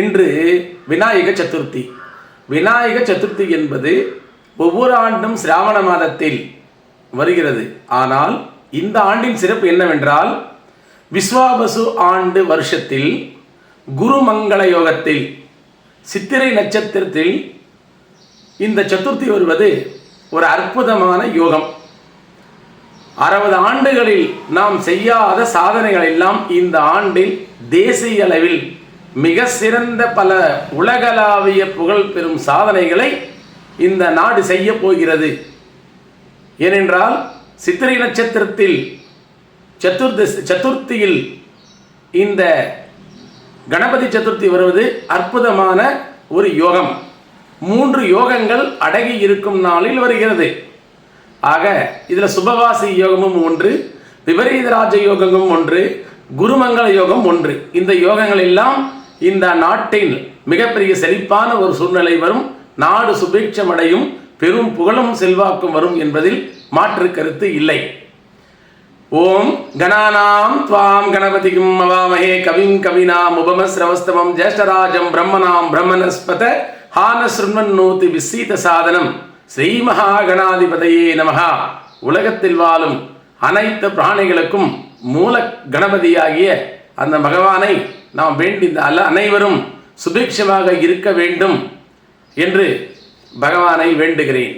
இன்று விநாயக சதுர்த்தி. விநாயக சதுர்த்தி என்பது ஒவ்வொரு ஆண்டும் சிராவண மாதத்தில் வருகிறது. ஆனால் இந்த ஆண்டின் சிறப்பு என்னவென்றால், விஸ்வாவசு ஆண்டு வருஷத்தில் குருமங்கள யோகத்தில் சித்திரை நட்சத்திரத்தில் இந்த சதுர்த்தி வருவது ஒரு அற்புதமான யோகம். 60 ஆண்டுகளில் நாம் செய்யாத சாதனைகள் எல்லாம் இந்த ஆண்டில் தேசிய அளவில் மிக சிறந்த பல உலகளாவிய புகழ் பெறும் சாதனைகளை இந்த நாடு செய்ய போகிறது. ஏனென்றால் சித்திரை நட்சத்திரத்தில் சதுர்த்தியில் இந்த கணபதி சதுர்த்தி வருவது அற்புதமான ஒரு யோகம். 3 யோகங்கள் அடங்கி இருக்கும் நாளில் வருகிறது. ஆக இதில் சுபவாசி யோகமும் ஒன்று, விபரீத ராஜ யோகமும் ஒன்று, குருமங்கள யோகம் ஒன்று. இந்த யோகங்கள் எல்லாம் இந்த நாட்டில் மிகப்பெரிய செழிப்பான ஒரு சூழ்நிலை வரும், நாடு சுபீட்சம் அடையும், பெரும் புகழும் செல்வாக்கும் வரும் என்பதில் மாற்று கருத்து இல்லை. ஓம் கணானாம் த்வாம் கணபதியும் அவாமஹே கவிம் கவினாம் உபமஸ்ரவஸ்தவம் ஜேஷ்டராஜம் பிரம்மணாம் பிரம்மணஸ்பத ஹானஸ்ருண்வன்னோதி விசீத சாதனம் ஸ்ரீ மகா கணாதிபதையே நமஹா. உலகத்தில் வாழும் அனைத்து பிராணிகளுக்கும் மூல கணபதியாகிய அந்த பகவானை நாம் வேண்டி அனைவரும் சுபிக்ஷமாக இருக்க வேண்டும் என்று பகவானை வேண்டுகிறேன்.